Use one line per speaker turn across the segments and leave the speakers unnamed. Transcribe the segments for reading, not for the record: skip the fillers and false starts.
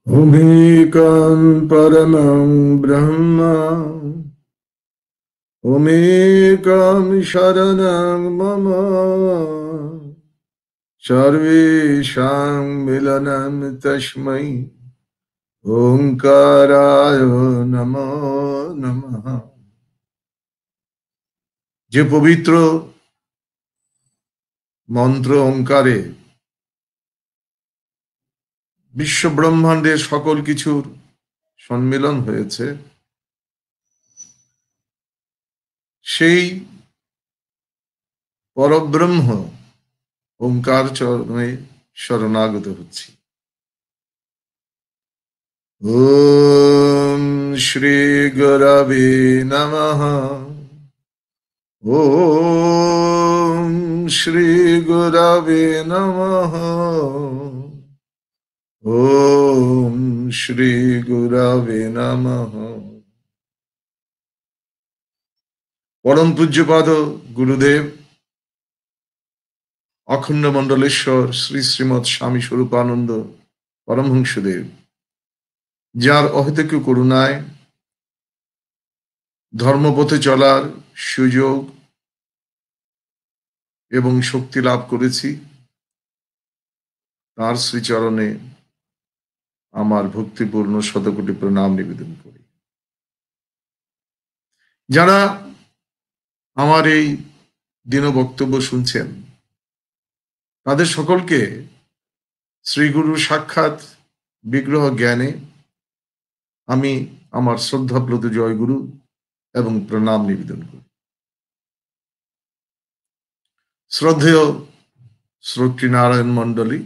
ओमेकं परमं ब्रह्म ओमेकं शरणं मम सर्वेषां मिलनं तस्मै ओंकाराय नमो नमः। যে পবিত্র মন্ত্র ওঙ্কারে বিশ্ব ব্রহ্মাণ্ডের সকল কিছুর সম্মিলন হয়েছে, সেই পরব্রহ্ম ওঙ্কার চরণে শরণাগত হচ্ছি। ওম শ্রী গুরবে নমঃ। ওম শ্রী গুরবে নমঃ। ওম শ্রী গুরবে নমঃ। পরম পূজ্যপাদ গুরুদেব অখণ্ড মণ্ডলেশ্বর শ্রী শ্রীমৎ স্বামী স্বরূপানন্দ পরমহংসদেব, যার অহেতুক করুণায় ধর্মপথে চলার সুযোগ এবং শক্তি লাভ করেছি, তার শ্রীচরণে আমার ভক্তিপূর্ণ শতকোটি প্রণাম নিবেদন করি। যারা আমার এই দিন বক্তব্য শুনছেন, তাদের সকলকে শ্রীগুরু সাক্ষাৎ বিগ্রহ জ্ঞানে আমি আমার শ্রদ্ধাপ্রত জয়গুরু এবং প্রণাম নিবেদন করি। শ্রদ্ধেয় শ্রোতৃনারায়ণ মণ্ডলী,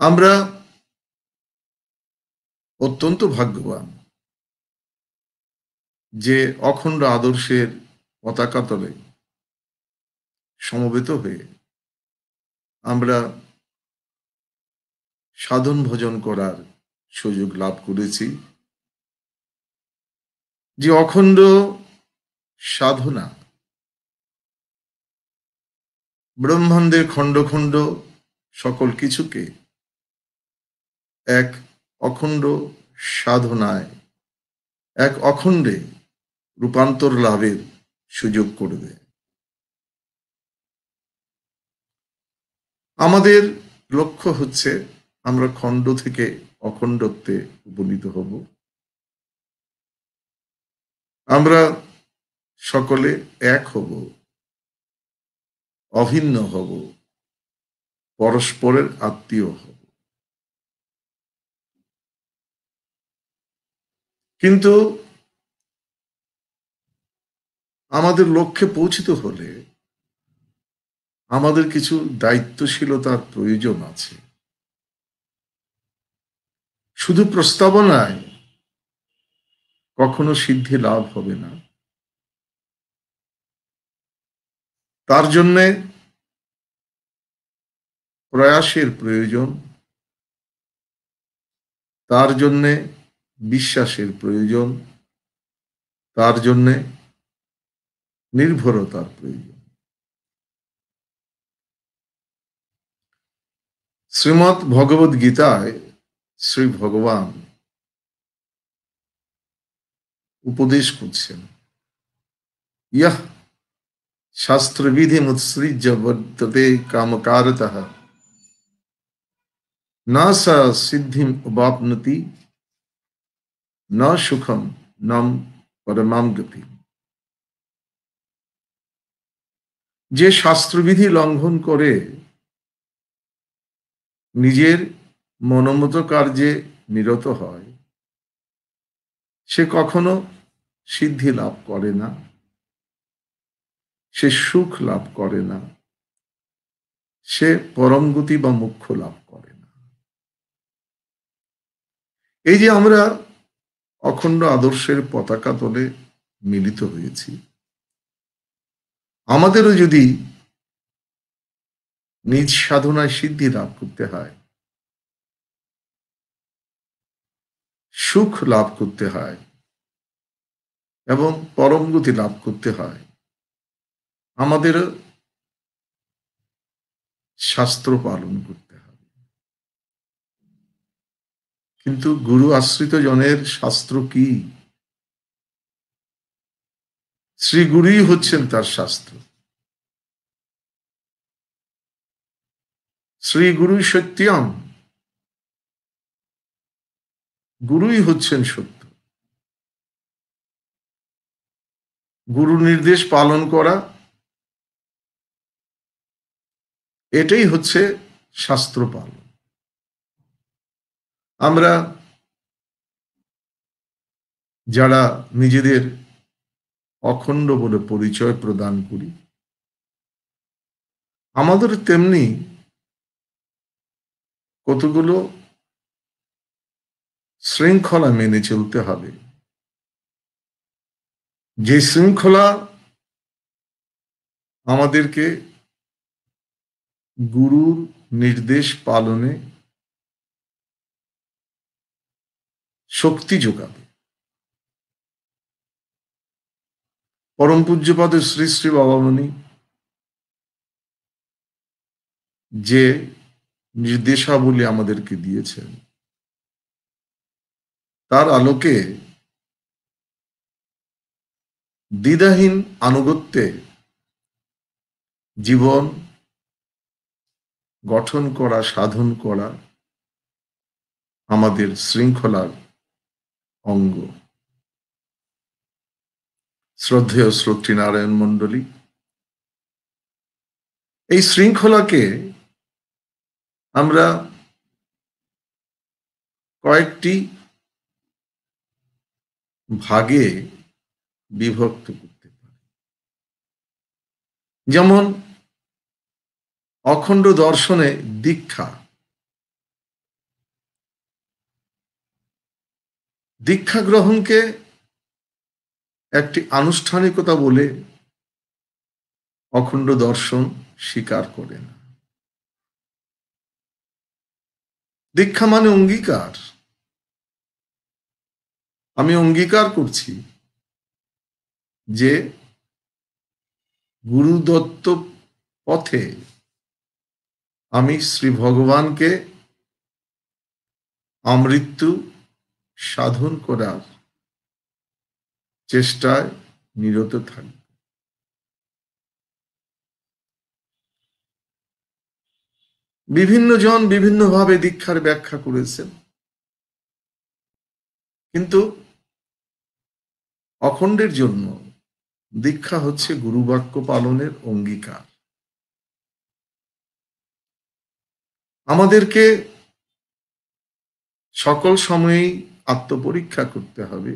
আমরা অত্যন্ত ভাগ্যবান যে অখণ্ড আদর্শের পতাকা তলে সমবেত হয়ে আমরা সাধন ভজন করার সুযোগ লাভ করেছি। যে অখণ্ড সাধনা ব্রহ্মাণ্ডের খণ্ড খণ্ড সকল কিছুকে এক অখণ্ড সাধনায়, এক অখণ্ডে রূপান্তর লাভের সুযোগ করে দেয়। আমাদের লক্ষ্য হচ্ছে আমরা খণ্ড থেকে অখণ্ডত্বে উপনীত হব। আমরা সকলে এক হব, অভিন্ন হব, পরস্পরের আত্মীয় হব। কিন্তু আমাদের লক্ষ্যে পৌঁছিতে হলে আমাদের কিছু দায়িত্বশীলতার প্রয়োজন আছে। শুধু প্রস্তাবনায় কখনো সিদ্ধি লাভ হবে না। তার জন্যে প্রয়াসের প্রয়োজন, তার জন্যে বিশ্বাসের প্রয়োজন, তার জন্যে নির্ভরতার প্রয়োজন। শ্রীমৎ ভগবদ গীতায় শ্রী ভগবান উপদেশ করছেন, ইয়ঃ শাস্ত্রবিধি মুৎসৃজ্য বর্ততে কামকারতঃ না সা সিদ্ধিম অবাপ্নতি না সুখম নাম পরমাম গতি। যে শাস্ত্রবিধি লঙ্ঘন করে নিজের মনোমত কার্যে নিরত হয়, সে কখনো সিদ্ধি লাভ করে না, সে সুখ লাভ করে না, সে পরম গতি বা মোক্ষ লাভ করে না। এই যে আমরা অখণ্ড আদর্শের পতাকা তলে মিলিত হয়েছি, আমাদেরও যদি নিজ সাধনায় সিদ্ধি লাভ করতে হয়, সুখ লাভ করতে হয় এবং পরম গতি লাভ করতে হয়, আমাদের শাস্ত্র পালন করতে হবে। কিন্তু গুরু আশ্রিত জনের শাস্ত্র কি? শ্রী গুরুই হচ্ছেন তার শাস্ত্র। শ্রী গুরুই সত্যম, গুরুই হচ্ছেন সত্য। গুরু নির্দেশ পালন করা, এটাই হচ্ছে শাস্ত্র পালন। আমরা যারা নিজেদের অখণ্ড বলে পরিচয় প্রদান করি, আমাদের তেমনি কতগুলো শৃঙ্খলা মেনে চলতে হবে, যে শৃঙ্খলা আমাদেরকে গুরুর নির্দেশ পালনে শক্তি যোগাবে। পরম পূজ্যপাদ শ্রী শ্রী বাবামণি যে নির্দেশাবলী আমাদেরকে দিয়েছেন, তার আলোকে দ্বিধাহীন আনুগত্যে জীবন গঠন করা, সাধন করা আমাদের শৃঙ্খলার অঙ্গ। শ্রদ্ধেয় শ্রোত্রী নারায়ণ মণ্ডলী, এই শৃঙ্খলাকে আমরা কয়েকটি ভাগে বিভক্ত করতে পারি। যেমন অখণ্ড দর্শনে দীক্ষা, দীক্ষা গ্রহণকে একটি আনুষ্ঠানিকতা বলে অখণ্ড দর্শন স্বীকার করে না। দীক্ষা মানে অঙ্গীকার। আমি অঙ্গীকার করছি যে গুরুদত্ত পথে আমি শ্রী ভগবানকে আমৃত্যু সাধন করার চেষ্টায় নিরত থাকব। বিভিন্ন জন বিভিন্নভাবে দীক্ষার ব্যাখ্যা করেছেন, কিন্তু অখণ্ডের জন্য দীক্ষা হচ্ছে গুরুবাক্য পালনের অঙ্গীকার। আমাদেরকে সকল সময়েই আত্মপরীক্ষা করতে হবে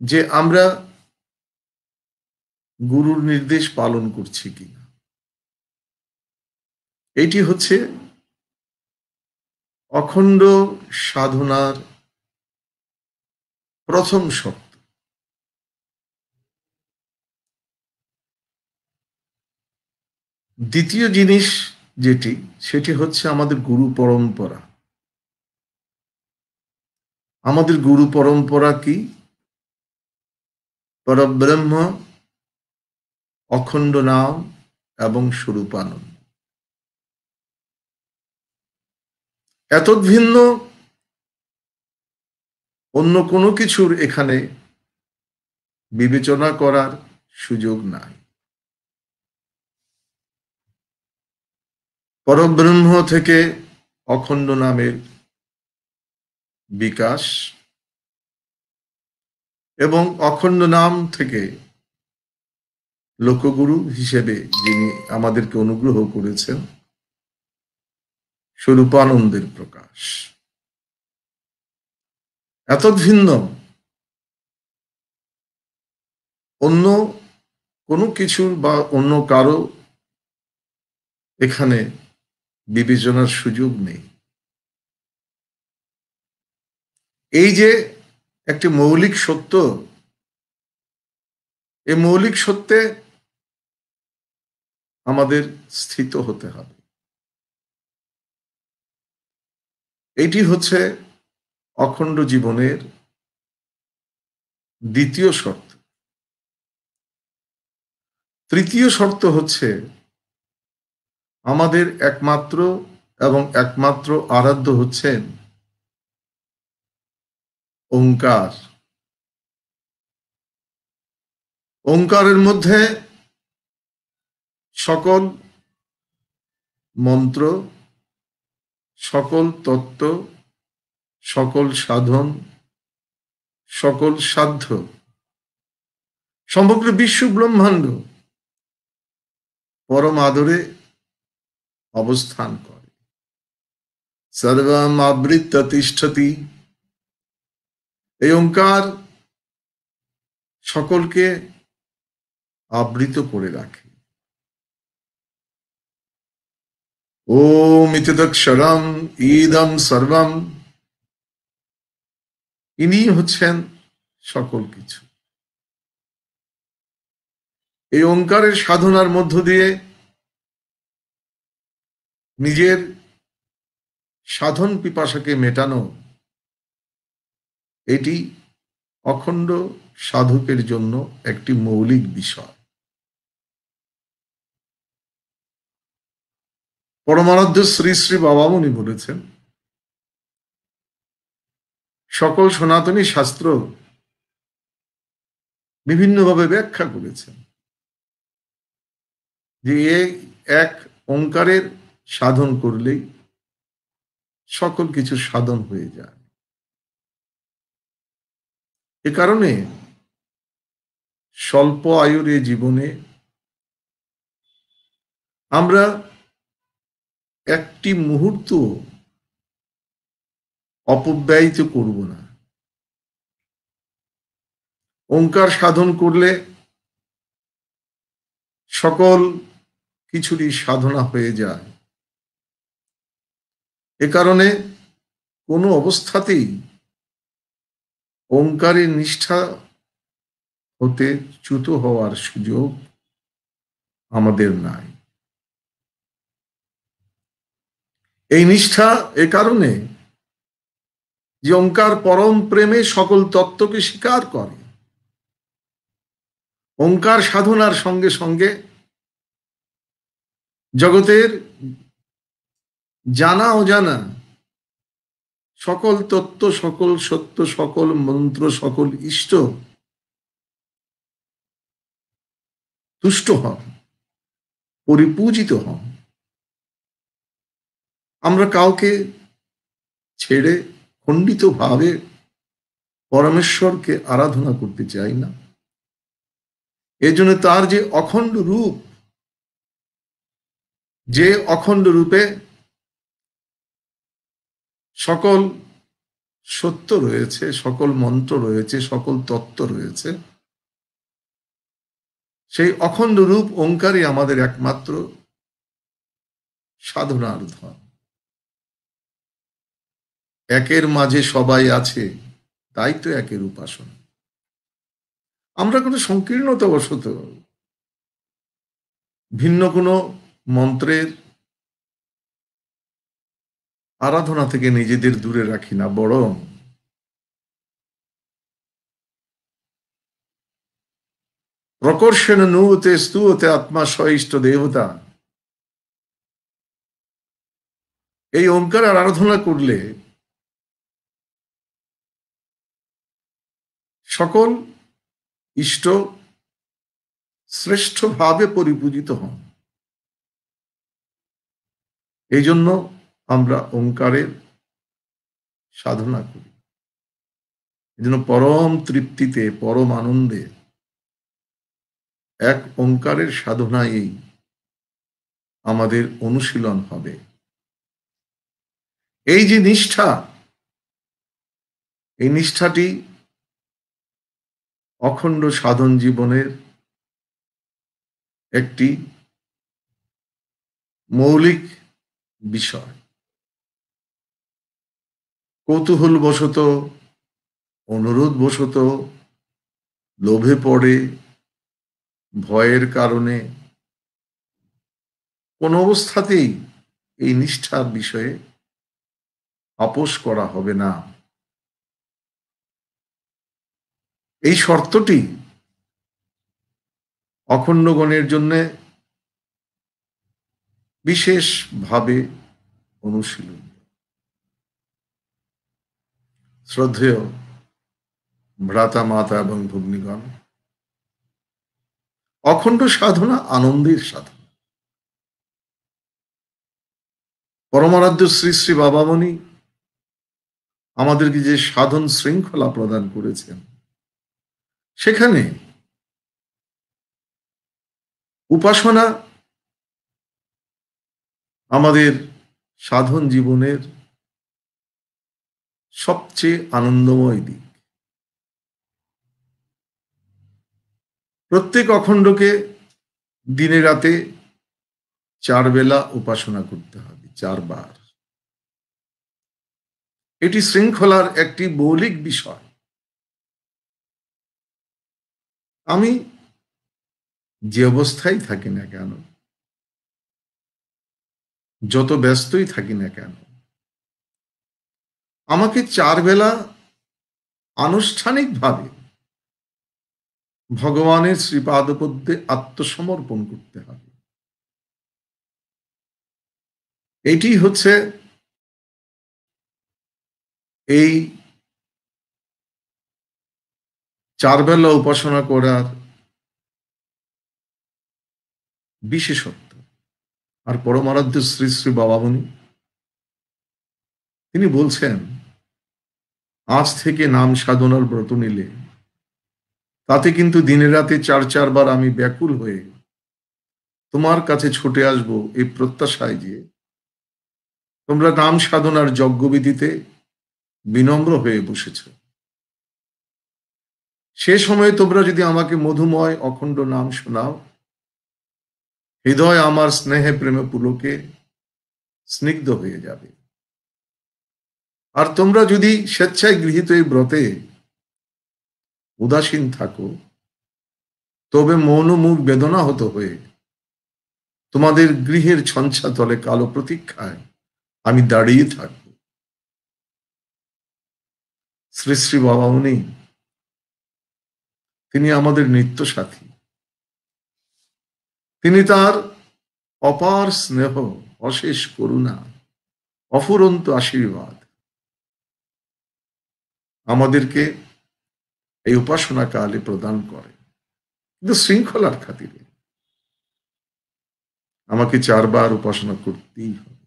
যে আমরা গুরুর নির্দেশ পালন করছি কিনা। এটি হচ্ছে অখণ্ড সাধনার প্রথম শর্ত। দ্বিতীয় জিনিস সেটি হচ্ছে আমাদের গুরু পরম্পরা। আমাদের গুরু পরম্পরা কি? পরব্রহ্ম, অখণ্ড নাম এবং স্বরূপানন্দ। এতদ্ভিন্ন অন্য কোনো কিছুর এখানে বিবেচনা করার সুযোগ নাই। পরব্রহ্ম থেকে অখণ্ড নামের বিকাশ এবং অখণ্ড নাম থেকে লোকগুরু হিসেবে যিনি আমাদেরকে অনুগ্রহ করেছেন, স্বরূপানন্দের প্রকাশ। এতদ্ভিন্ন অন্য কোনো কিছুর বা অন্য কারো এখানে বিবেচনার সুযোগ নেই। এই যে একটি মৌলিক সত্য, এই মৌলিক সত্যে আমাদের স্থিত হতে হবে। এটি হচ্ছে অখণ্ড জীবনের দ্বিতীয় শর্ত। তৃতীয় শর্ত হচ্ছে আমাদের একমাত্র এবং একমাত্র আরাধ্য হচ্ছেন ওঙ্কার। ওঙ্কারের মধ্যে সকল মন্ত্র, সকল তত্ত্ব, সকল সাধন, সকল সাধ্য, সমগ্র বিশ্ব ব্রহ্মাণ্ড পরম আদরে অবস্থান করে। সর্বম আবৃত্য তিষ্ঠতি, এই ওঙ্কার সকলকে আবৃত করে রাখে। ওম ইতদক্ষরম ইদম সর্বম, ইনি হচ্ছেন সকল কিছু। এই ওঙ্কারের সাধনার মধ্য দিয়ে নিজের সাধন পিপাসাকে মেটানো, এটি অখণ্ড সাধকের জন্য একটি মৌলিক বিষয়। পরমারাধ্য শ্রী শ্রী বাবামণি বলেছেন, সকল সনাতনী শাস্ত্র বিভিন্নভাবে ব্যাখ্যা করেছেন যে এক ওঙ্কারের সাধন করলেই সকল কিছু সাধন হয়ে যায়। এ কারণে স্বল্প আয়ুর এ জীবনে আমরা একটি মুহূর্ত অপব্যয়িত করব না। ওঙ্কার সাধন করলে সকল কিছুরই সাধনা হয়ে যায়। এ কারণে কোনো অবস্থাতেই ওঙ্কারের নিষ্ঠা হতে চ্যুত হওয়ার সুযোগ আমাদের নাই। এই নিষ্ঠা এ কারণে যে ওঙ্কার পরম প্রেমে সকল তত্ত্বকে স্বীকার করে। ওঙ্কার সাধনার সঙ্গে সঙ্গে জগতের জানা অজানা সকল তত্ত্ব, সকল সত্য, সকল মন্ত্র, সকল ইষ্ট তুষ্ট হন, পরিপূজিত হন। আমরা কাউকে ছেড়ে খণ্ডিত ভাবে পরমেশ্বরকে আরাধনা করতে চাই না। এজন্য তার যে অখণ্ড রূপ, যে অখণ্ড রূপে সকল সত্য রয়েছে, সকল মন্ত্র রয়েছে, সকল তত্ত্ব রয়েছে, সেই অখণ্ড রূপ ওঙ্কারই আমাদের একমাত্র সাধনার ধন। একের মাঝে সবাই আছে, তাই তো একের উপাসনা। আমরা কোনো সংকীর্ণতা বশত ভিন্ন কোনো মন্ত্রের আরাধনা থেকে নিজেদের দূরে রাখি না, বরং প্রকর্ষণ নুতে স্তুতে আত্মা সহিষ্ঠ দেবতা, এই ওঙ্কার আরাধনা করলে সকল ইষ্ট শ্রেষ্ঠভাবে পরিপূজিত হন। এই জন্য আমরা ওঙ্কারের সাধনা করি। এই জন্য পরম তৃপ্তিতে, পরম আনন্দে এক ওঙ্কারের সাধনায় আমাদের অনুশীলন হবে। এই যে নিষ্ঠা, এই নিষ্ঠাটি অখণ্ড সাধন জীবনের একটি মৌলিক বিষয়। কৌতূহল বশত, অনুরোধ বশত, লোভে পড়ে, ভয়ের কারণে কোন অবস্থাতেই এই নিষ্ঠার বিষয়ে আপোষ করা হবে না। এই শর্তটি অখণ্ডগণের জন্য বিশেষভাবে অনুশীলন। শ্রদ্ধেয় ভ্রাতা মাতা এবং ভগ্নীগণ, অখণ্ড সাধনা আনন্দের সাধনা। পরমারাধ্য শ্রী শ্রী বাবামণি আমাদেরকে যে সাধন শৃঙ্খলা প্রদান করেছেন, সেখানে উপাসনা আমাদের সাধন জীবনের সবচেয়ে আনন্দময় দিক। প্রত্যেক অখণ্ডকে দিনে রাতে 4 বেলা উপাসনা করতে হবে, 4 বার। এটি শৃঙ্খলার একটি মৌলিক বিষয়। আমি যে অবস্থায় থাকি না কেন, যত ব্যস্তই থাকি না কেন, আমাকে 4 বেলা আনুষ্ঠানিকভাবে ভগবানের শ্রীপাদপদ্মে আত্মসমর্পণ করতে হবে। এটি হচ্ছে এই 4 বেলা উপাসনা করার বিশেষত্ব। আর পরমারাধ্য শ্রী শ্রী বাবামণি তিনি বলছেন, আজ থেকে নাম সাধনার ব্রত নিলে তাতে কিন্তু দিনে রাতে 4 বার আমি ব্যাকুল হয়ে তোমার কাছে ছুটে আসব এই প্রত্যাশায় যে তোমরা নাম সাধনার যজ্ঞবিধিতে বিনম্র হয়ে বসেছ। সে সময়ে তোমরা যদি আমাকে মধুময় অখণ্ড নাম শোনাও, হৃদয় আমার স্নেহে প্রেমে পুলকে স্নিগ্ধ হয়ে যাবে। আর তোমরা যদি স্বেচ্ছায় গৃহীত এই ব্রতে উদাসীন থাকো, তবে মৌন মুখ বেদনা হতো হয়ে তোমাদের গৃহের ছঞ্ছা তলে কালো প্রতীক্ষায় আমি দাঁড়িয়ে থাকব। শ্রী শ্রী বাবামণি তিনি আমাদের নিত্য সাথী। তিনি তার অপার স্নেহ, অশেষ করুণা, অফুরন্ত আশীর্বাদ আমাদেরকে এই উপাসনা কালে প্রদান করে। কিন্তু শৃঙ্খলার খাতিরে আমাকে 4 বার উপাসনা করতেই হবে।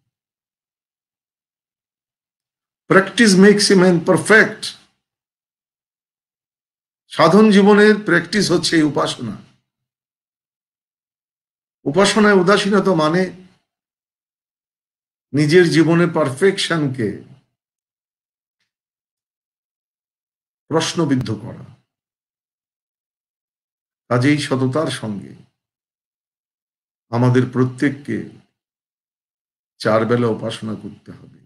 Practice makes a man perfect. সাধন জীবনের প্র্যাকটিস হচ্ছে এই উপাসনা। উপাসনায় উদাসীনতা মানে নিজের জীবনের পারফেকশনকে প্রশ্নবিদ্ধ করা। কাজেই সততার সঙ্গে আমাদের প্রত্যেককে 4 বেলা উপাসনা করতে হবে।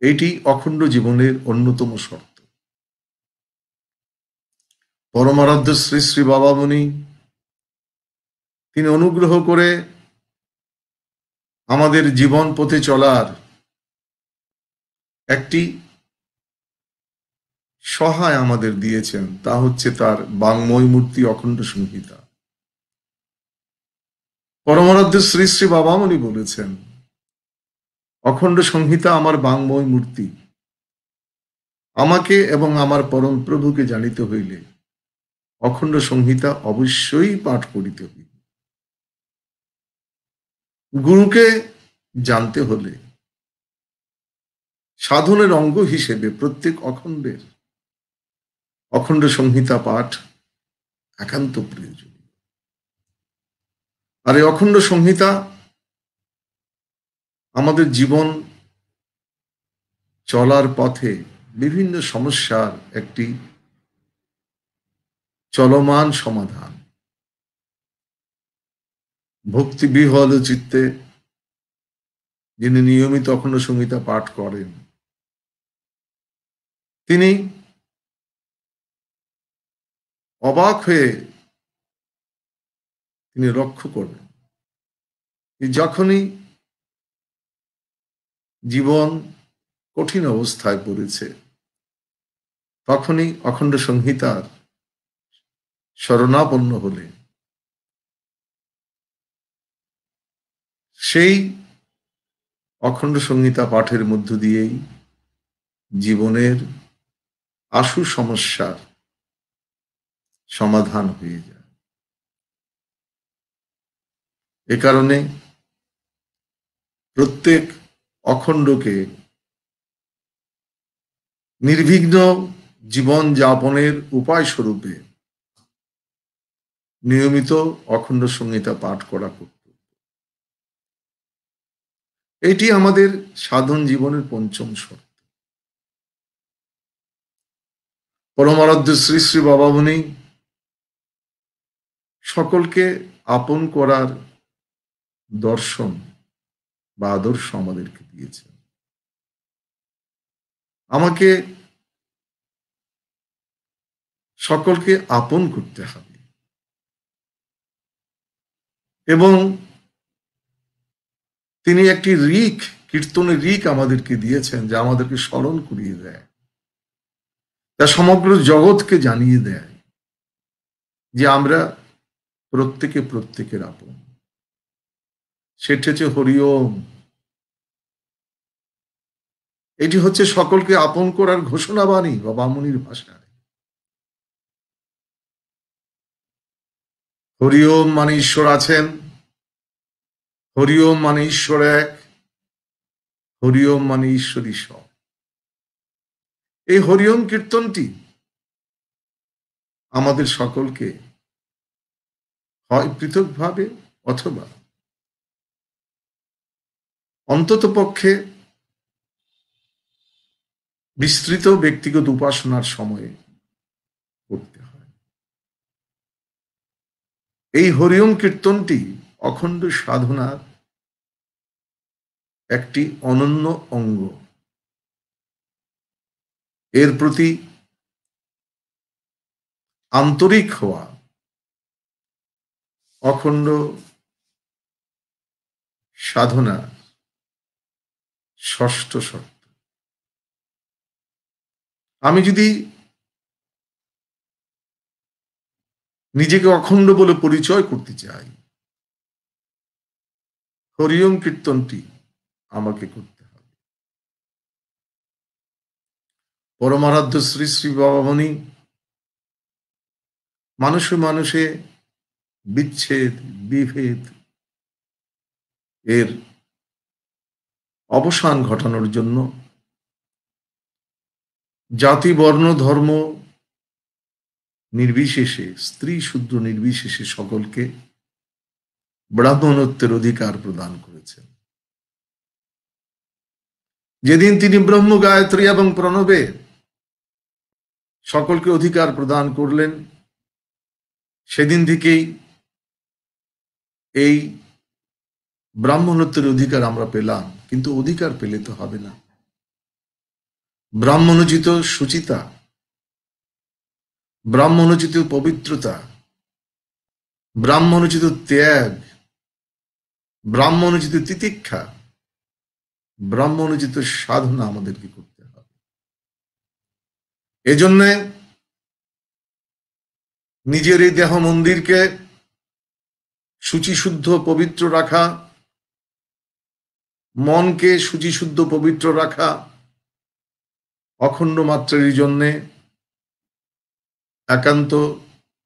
এটি অখণ্ড জীবনের অন্যতম শর্ত। পরমারাধ্য শ্রী শ্রী বাবামণি তিনি অনুগ্রহ করে আমাদের জীবন পথে চলার একটি সহায় আমাদের দিয়েছেন, তা হচ্ছে তার বাংময় মূর্তি অখণ্ড সংহিতা। পরমারাধ্য শ্রী শ্রী বাবামণি বলেছেন, অখণ্ড সংহিতা আমার বাংময় মূর্তি। আমাকে এবং আমার পরম প্রভুকে জানিতে হইলে অখণ্ড সংহিতা অবশ্যই পাঠ করিতে হইবে। গুরুকে জানতে হলে সাধনের অঙ্গ হিসেবে প্রত্যেক অখণ্ড সংহিতা পাঠ একান্ত প্রয়োজন। আর এই অখণ্ড সংহিতা আমাদের জীবন চলার পথে বিভিন্ন সমস্যার একটি চলমান সমাধান। ভক্তি বিহ্বল চিত্তে যিনি নিয়মিত অখণ্ড সংহিতা পাঠ করেন, তিনি অবাক হয়ে তিনি লক্ষ্য করবেন, যখনই জীবন কঠিন অবস্থায় পড়েছে, তখনই অখণ্ড সংহিতার শরণাপন্ন হলে সেই অখণ্ড সংহিতা পাঠের মধ্য দিয়েই জীবনের আশু সমস্যার সমাধান হয়ে যায়। এ কারণে প্রত্যেক অখণ্ডকে নির্বিঘ্ন জীবন যাপনের উপায় স্বরূপে নিয়মিত অখণ্ড সংহিতা পাঠ করা কর্তব্য। এটি আমাদের সাধন জীবনের পঞ্চম শর্ত। পরমারাধ্য শ্রী শ্রী বাবামণি সকলকে আপন করার দর্শন বা আদর্শ আমাদেরকে দিয়েছেন। আমাকে সকলকে আপন করতে হবে এবং তিনি একটি ঋক, কীর্তনের ঋক আমাদেরকে দিয়েছেন, যা আমাদেরকে স্মরণ করিয়ে দেয়, যা সমগ্র জগৎকে জানিয়ে দেয় যে আমরা প্রত্যেকে প্রত্যেকের আপন। সেটি হচ্ছে হরি ওম। এটি হচ্ছে সকলকে আপন করার ঘোষণাবাণী বাবামণির ভাষায়। হরি ওম মানে ঈশ্বর আছেন, হরি ওম মানে ঈশ্বর এক, হরি ওম মানে ঈশ্বরী সব। এই হরি ওম কীর্তনটি আমাদের সকলকে হয় পৃথকভাবে অথবা অন্তত পক্ষে বিস্তৃত ব্যক্তিগত উপাসনার সময়ে করতে হয়। এই হরি ওম কীর্তনটি অখণ্ড সাধনার একটি অনন্য অঙ্গ। এর প্রতি আন্তরিক হওয়া অখণ্ড সাধনা ষষ্ঠ শর্ত। আমি যদি নিজেকে অখণ্ড বলে পরিচয় করতে চাই, হরি ওম কীর্তনটি আমাকে করতে হবে। পরমারাধ্য শ্রী শ্রী বাবামণি মানুষে মানুষে বিচ্ছেদ বিভেদ এর অবসান ঘটানোর জন্য জাতি বর্ণ ধর্ম নির্বিশেষে, স্ত্রী শূদ্র নির্বিশেষে সকলকে ব্রাহ্মণত্বের অধিকার প্রদান করেছেন। যেদিন তিনি ব্রহ্ম গায়ত্রী এবং প্রণবে সকলকে অধিকার প্রদান করলেন, সেদিন থেকেই এই ব্রাহ্মণত্বের অধিকার আমরা পেলাম। কিন্তু অধিকার পেলে তো হবে না। ব্রাহ্মণোচিত শুচিতা, ব্রাহ্মণোচিত পবিত্রতা, ব্রাহ্মণোচিত ত্যাগ, ব্রাহ্মণোচিত তিতিক্ষা, ব্রাহ্মণোচিত সাধনা আমাদেরকে করতে হবে। এজন্য নিজের এই দেহ মন্দিরকে শুচিশুদ্ধ পবিত্র রাখা, মনকে শুচিশুদ্ধ পবিত্র রাখা অখণ্ড মাত্রার জন্য একান্ত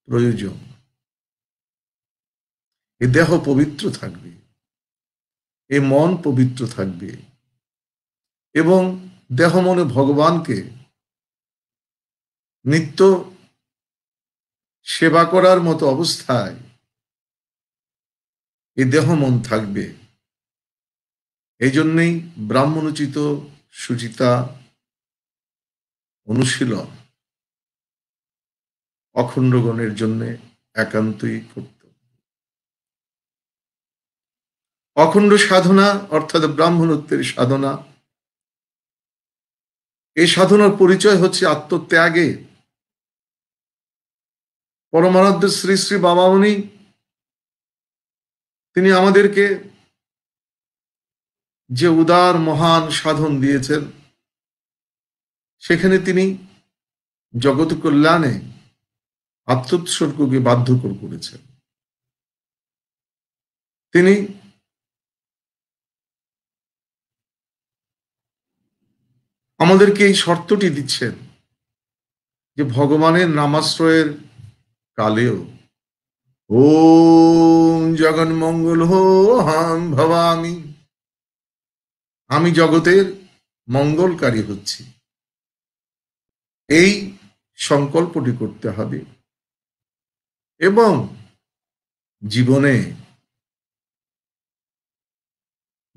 প্রয়োজন। এ দেহ পবিত্র থাকবে, এ মন পবিত্র থাকবে এবং দেহ মনে ভগবানকে নিত্য সেবা করার মতো অবস্থায় এ দেহ মন থাকবে। এই জন্যেই ব্রাহ্মণোচিত শুচিতা অনুশীলন অখণ্ডগণের জন্য একান্তই কর্তব্য। অখণ্ড সাধনা অর্থাৎ ব্রাহ্মণত্বের সাধনা, এই সাধনার পরিচয় হচ্ছে আত্মত্যাগে। পরমারাধ্য শ্রী শ্রী বাবামণি তিনি আমাদেরকে যে উদার মহান সাধন দিয়েছেন, সেখানে তিনি জগৎ কল্যাণে আত্মোৎসর্গকে বাধ্যকর করেছেন। তিনি আমাদেরকে এই শর্তটি দিচ্ছেন যে ভগবানের নামাশ্রয়ের কালেও ওম জগন মঙ্গল হো হাম ভবামি, আমি জগতের মঙ্গলকারী হচ্ছি, এই সংকল্পটি করতে হবে এবং জীবনে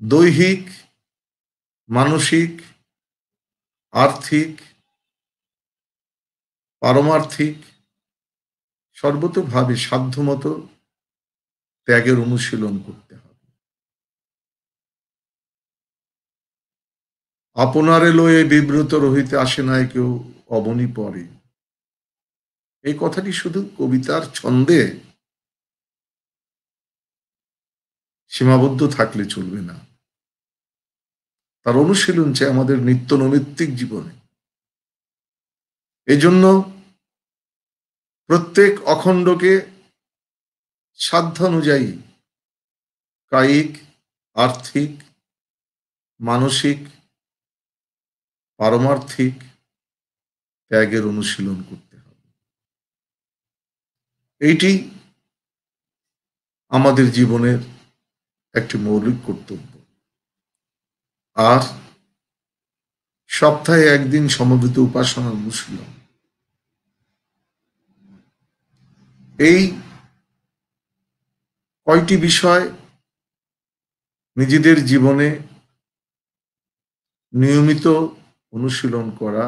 দৈহিক, মানসিক, আর্থিক, পারমার্থিক সর্বতোভাবে সাধ্যমতো ত্যাগের অনুশীলন করতে হবে। আপনারে লয়ে বিব্রত রহিতে আসে নাই কেউ অবনী পরে, এই কথাটি শুধু কবিতার ছন্দে সীমাবদ্ধ থাকলে চলবে না, তার অনুশীলন চাই আমাদের নিত্য নৈমিত্তিক জীবনে। এই জন্য প্রত্যেক অখণ্ডকে সাধ্যানুযায়ী কায়িক, আর্থিক, মানসিক, পারমার্থিক ত্যাগের অনুশীলন করতে হবে। এইটি আমাদের জীবনের একটি মৌলিক কর্তব্য। আর সপ্তাহে একদিন সমবেত উপাসনার অনুশীলন, এই কয়টি বিষয় নিজেদের জীবনে নিয়মিত অনুশীলন করা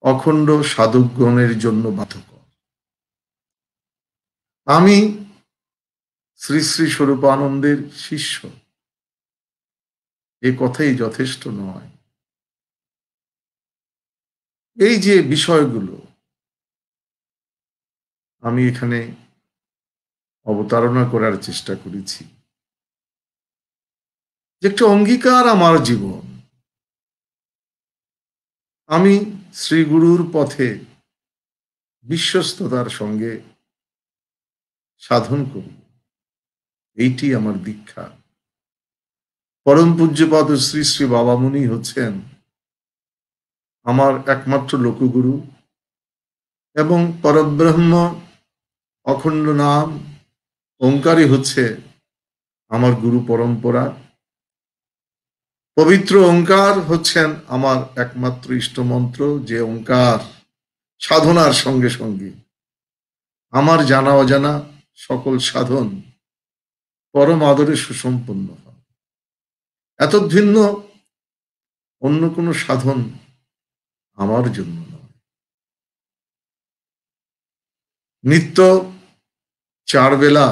অখণ্ড সাধকগণের জন্য বাধ্যকর। আমি শ্রী শ্রী স্বরূপানন্দের শিষ্য, এ কথাই যথেষ্ট নয়। এই যে বিষয়গুলো আমি এখানে অবতারণা করার চেষ্টা করেছি, যে একটা অঙ্গীকার আমার জীবন, আমি শ্রী গুরুর পথে বিশ্বস্ততার সঙ্গে সাধন করব, এইটি আমার দীক্ষা। পরম পূজ্যপাদ শ্রী শ্রী বাবামুনি হচ্ছেন আমার একমাত্র লোকগুরু এবং পরব্রহ্ম অখণ্ড নাম ওঙ্কারই হচ্ছে আমার গুরু পরম্পরা। পবিত্র ওঙ্কার হচ্ছেন আমার একমাত্র ইষ্টমন্ত্র, যে ওঙ্কার সাধনার সঙ্গে সঙ্গে আমার জানা অজানা সকল সাধন পরম আদরে সুসম্পন্ন হয়। এত ভিন্ন অন্য কোনো সাধন আমার জন্য নয়। নিত্য 4 বেলা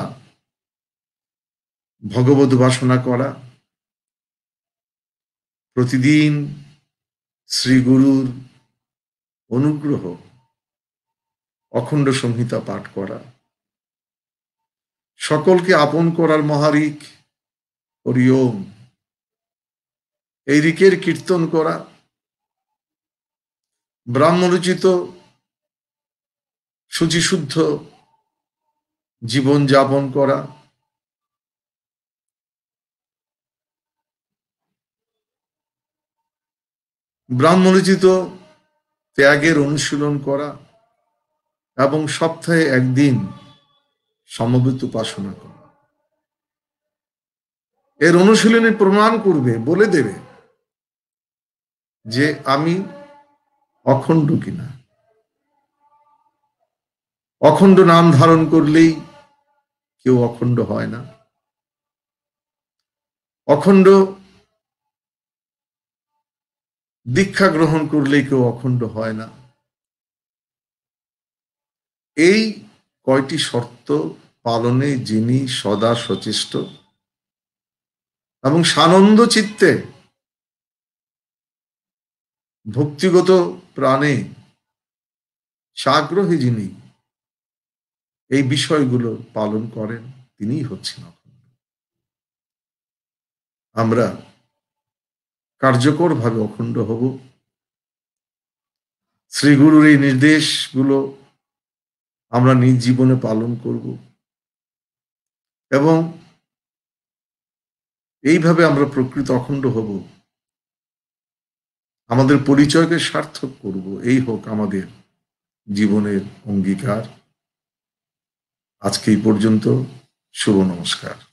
ভগবত উপাসনা করা, প্রতিদিন শ্রী গুরুর অনুগ্রহ অখণ্ড সংহিতা পাঠ করা, সকলকে আপন করার মহারিক হরি ওম, এই রিকের কীর্তন করা, ব্রাহ্মণোচিত শুচিশুদ্ধ জীবন যাপন করা, ব্রাহ্মণোচিত ত্যাগের অনুশীলন করা এবং সপ্তাহে একদিন সমবেত উপাসনা করা। এর অনুশীলনে প্রমাণ করবে, বলে দেবে যে আমি অখণ্ড কিনা। অখণ্ড নাম ধারণ করলেই কেউ অখণ্ড হয় না। অখণ্ড দীক্ষা গ্রহণ করলেই কেউ অখণ্ড হয় না। এই কয়টি শর্ত পালনে যিনি সদা সচেষ্ট এবং সানন্দ চিত্তে ভক্তিগত প্রাণে সাগ্রহে যিনি এই বিষয়গুলো পালন করেন, তিনিই হচ্ছেন অখণ্ড। আমরা কার্যকরভাবে অখণ্ড হব, শ্রী গুরুর এই নির্দেশগুলো আমরা নিজ জীবনে পালন করব এবং এইভাবে আমরা প্রকৃত অখণ্ড হব। আমাদের পরিচয়কে সার্থক করব, এই হোক আমাদের জীবনের অঙ্গীকার। আজকে এই পর্যন্ত। শুভ নমস্কার।